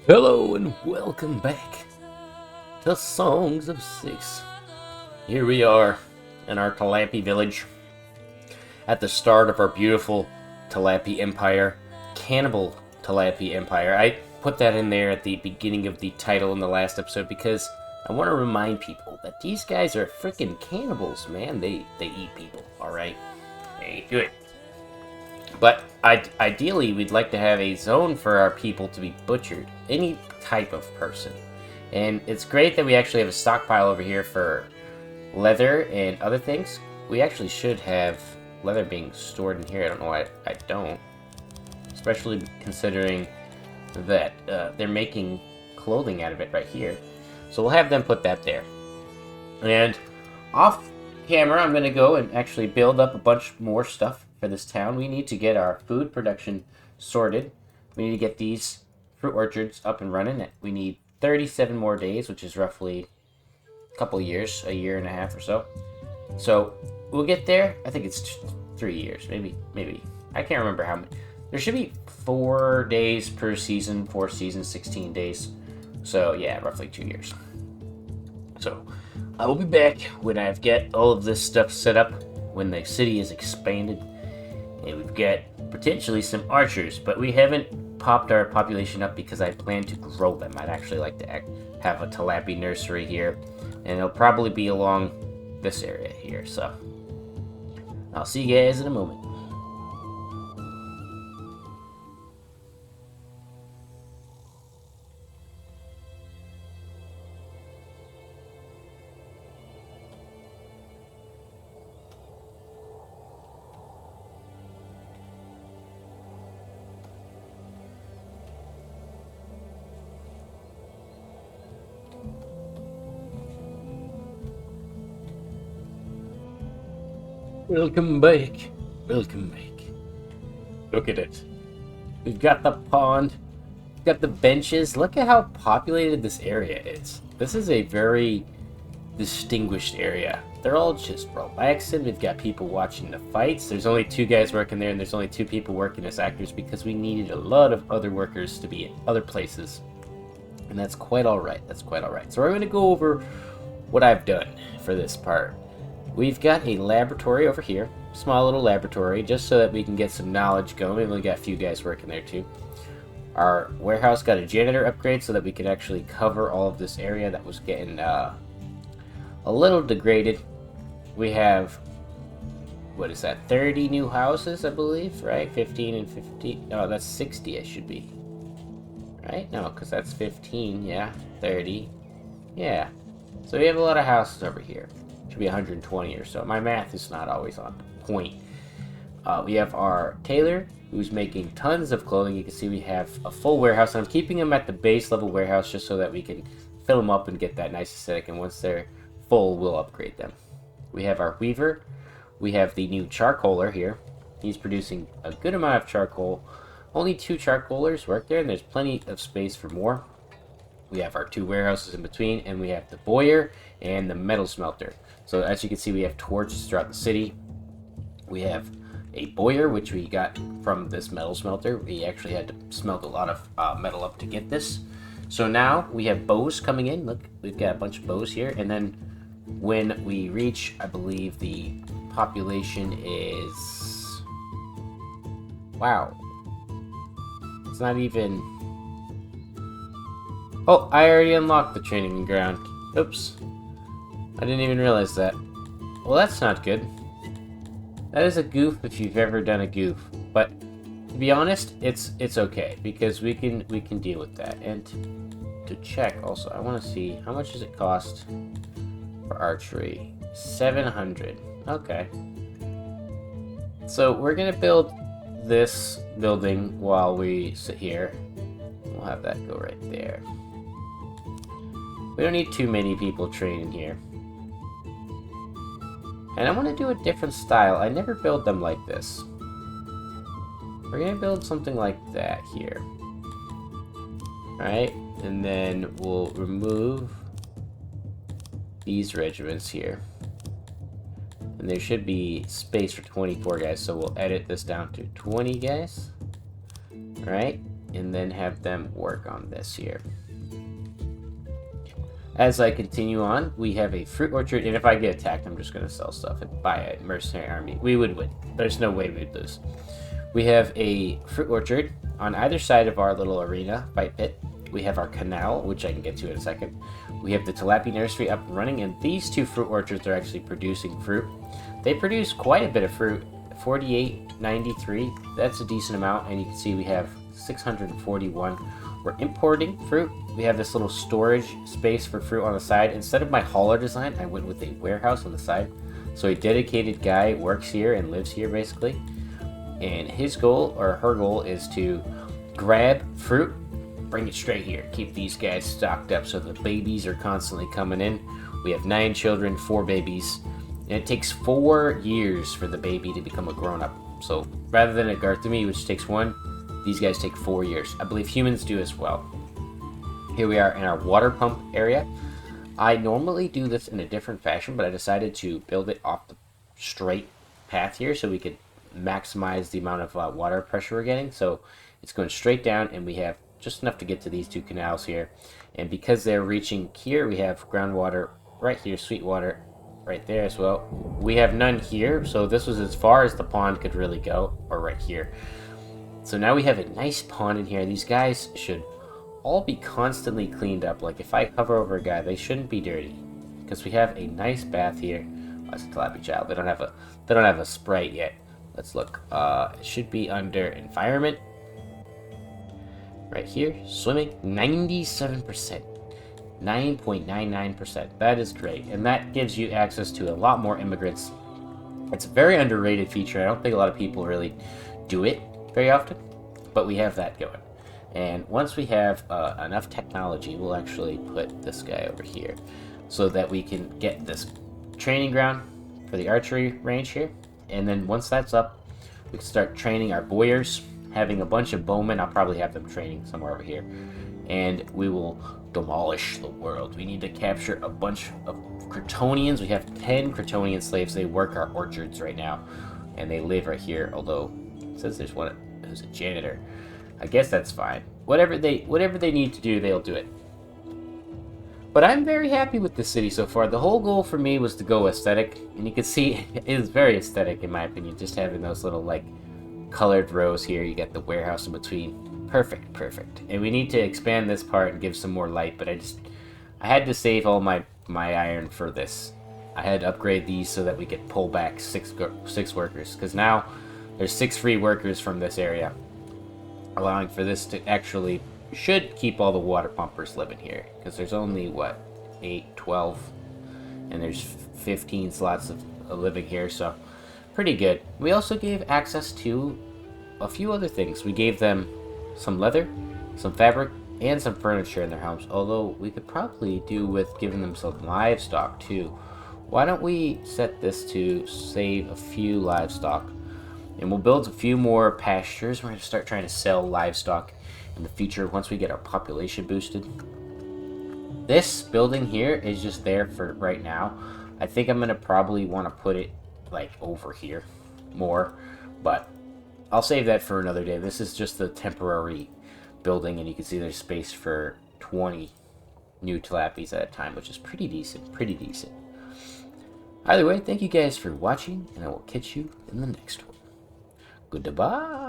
Hello and welcome back to Songs of Syx. Here we are in our Tilapi village at the start of our beautiful Tilapi Empire, Cannibal Tilapi Empire. I put that in there at the beginning of the title in the last episode because I want to remind people that these guys are freaking cannibals, man. They eat people, alright? They ain't good. But ideally, we'd like to have a zone for our people to be butchered. Any type of person. And it's great that we actually have a stockpile over here for leather and other things. We actually should have leather being stored in here. I don't know why I don't. Especially considering that they're making clothing out of it right here. So we'll have them put that there. And off camera, I'm going to go and actually build up a bunch more stuff for this town. We need to get our food production sorted. We need to get these fruit orchards up and running. We need 37 more days, which is roughly a couple years, a year and a half or so. So we'll get there. I think it's 3 years, maybe. I can't remember how many. There should be 4 days per season, 4 seasons, 16 days. So yeah, roughly 2 years. So I will be back when I've got all of this stuff set up, when the city is expanded. And we've got potentially some archers, but we haven't popped our population up because I plan to grow them. I'd actually like to have a Tilapi nursery here, and it'll probably be along this area here. So I'll see you guys in a moment. Welcome back. Welcome back. Look at it. We've got the pond. We've got the benches. Look at how populated this area is. This is a very distinguished area. They're all just relaxing. We've got people watching the fights. There's only 2 guys working there, and there's only 2 people working as actors because we needed a lot of other workers to be in other places. And that's quite alright. That's quite alright. So we're going to go over what I've done for this part. We've got a laboratory over here, small little laboratory, just so that we can get some knowledge going. We've only got a few guys working there too. Our warehouse got a janitor upgrade so that we could actually cover all of this area that was getting a little degraded. We have, what is that, 30 new houses, I believe, right? 15 and 15, no, that's 60 it should be. Right? No, because that's 15, yeah, 30, yeah. So we have a lot of houses over here. Should be 120 or so. My math is not always on point. We have our tailor, who's making tons of clothing. You can see we have a full warehouse, and I'm keeping them at the base level warehouse just so that we can fill them up and get that nice aesthetic, and once they're full, we'll upgrade them. We have our weaver. We have the new charcoaler here. He's producing a good amount of charcoal. Only 2 charcoalers work there, and there's plenty of space for more. We have our 2 warehouses in between, and we have the boiler and the metal smelter. So as you can see, we have torches throughout the city. We have a boiler, which we got from this metal smelter. We actually had to smelt a lot of metal up to get this. So now we have bows coming in. Look, we've got a bunch of bows here. And then when we reach, I believe the population is... Wow. It's not even... Oh, I already unlocked the training ground. Oops. I didn't even realize that. Well, that's not good. That is a goof if you've ever done a goof. But to be honest, it's okay because we can deal with that. And to check also, I want to see how much does it cost for archery? 700. Okay. So we're gonna build this building while we sit here. We'll have that go right there. We don't need too many people training here. And I want to do a different style. I never build them like this. We're going to build something like that here. Alright, and then we'll remove these regiments here. And And there should be space for 24 guys, so we'll edit this down to 20 guys. Right? And then have them work on this here. As I continue on, we have a fruit orchard, and if I get attacked, I'm just going to sell stuff and buy a mercenary army. We would win. There's no way we'd lose. We have a fruit orchard on either side of our little arena fight pit. We have our canal, which I can get to in a second. We have the Tilapi nursery up and running, and these two fruit orchards are actually producing fruit. They produce quite a bit of fruit, 48, 93. That's a decent amount, and you can see we have 641. We're importing fruit. We have this little storage space for fruit on the side. Instead of my hauler design, I went with a warehouse on the side. So a dedicated guy works here and lives here basically. And his goal, or her goal, is to grab fruit, bring it straight here. Keep these guys stocked up so the babies are constantly coming in. We have 9 children, 4 babies. And it takes 4 years for the baby to become a grown-up. So rather than a Garthami, which takes 1, these guys take 4 years. I believe humans do as well. Here we are in our water pump area. I normally do this in a different fashion, but I decided to build it off the straight path here so we could maximize the amount of water pressure we're getting. So it's going straight down, and we have just enough to get to these 2 canals here. And because they're reaching here, we have groundwater right here, sweet water right there as well. We have none here, so this was as far as the pond could really go, or right here. So now we have a nice pond in here. These guys should all be constantly cleaned up. Like if I hover over a guy, they shouldn't be dirty, because we have a nice bath here. Oh, it's a Tilapi child. They don't have a sprite yet. Let's look. It should be under environment. Right here, swimming, 97%. 9.99%. That is great, and that gives you access to a lot more immigrants. It's a very underrated feature. I don't think a lot of people really do it very often, but we have that going. And once we have enough technology, we'll actually put this guy over here so that we can get this training ground for the archery range here. And then once that's up, we can start training our boyers, having a bunch of bowmen. I'll probably have them training somewhere over here, and we will demolish the world. We need to capture a bunch of Crotonians. We have 10 Crotonian slaves. They work our orchards right now, and they live right here, although it says there's one who's a janitor. I guess that's fine. Whatever they need to do, they'll do it. But I'm very happy with the city so far. The whole goal for me was to go aesthetic, and you can see it is very aesthetic in my opinion, just having those little like colored rows here. You got the warehouse in between. Perfect. And we need to expand this part and give some more light, but I had to save all my iron for this. I had to upgrade these so that we could pull back six workers, because now there's 6 free workers from this area, allowing for this to actually should keep all the water pumpers living here, because there's only what, 8, 12, and there's 15 slots of living here, so pretty good. We also gave access to a few other things. We gave them some leather, some fabric, and some furniture in their homes, although we could probably do with giving them some livestock too. Why don't we set this to save a few livestock, and we'll build a few more pastures. We're going to start trying to sell livestock in the future once we get our population boosted. This building here is just there for right now. I think I'm going to probably want to put it like over here more, but I'll save that for another day. This is just the temporary building, and you can see there's space for 20 new tilapis at a time, which is pretty decent. Either way, thank you guys for watching, and I will catch you in the next one. Goodbye.